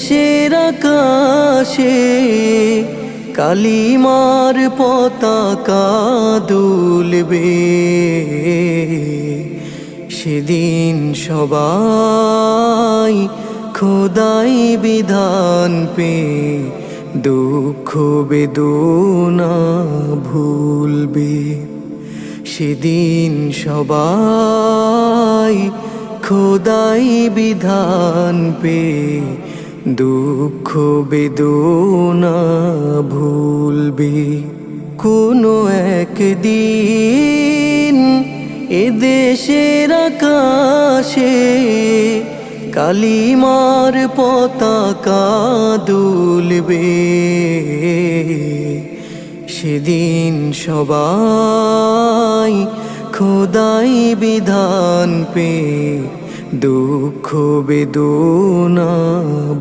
দেশের আকাশে কালিমার পতাকা দুলবে, সেদিন সবাই খোদাই বিধান পে দুঃখ বেদনা ভুলবে। সেদিন সবাই খোদাই বিধান পে দুঃখ বেদনা ভুলবে। কোনো একদিন এদেশের আকাশে কালিমার পতাকা দুলবে, সেদিন সবাই খোদাই বিধান পে দুঃখ বেদনা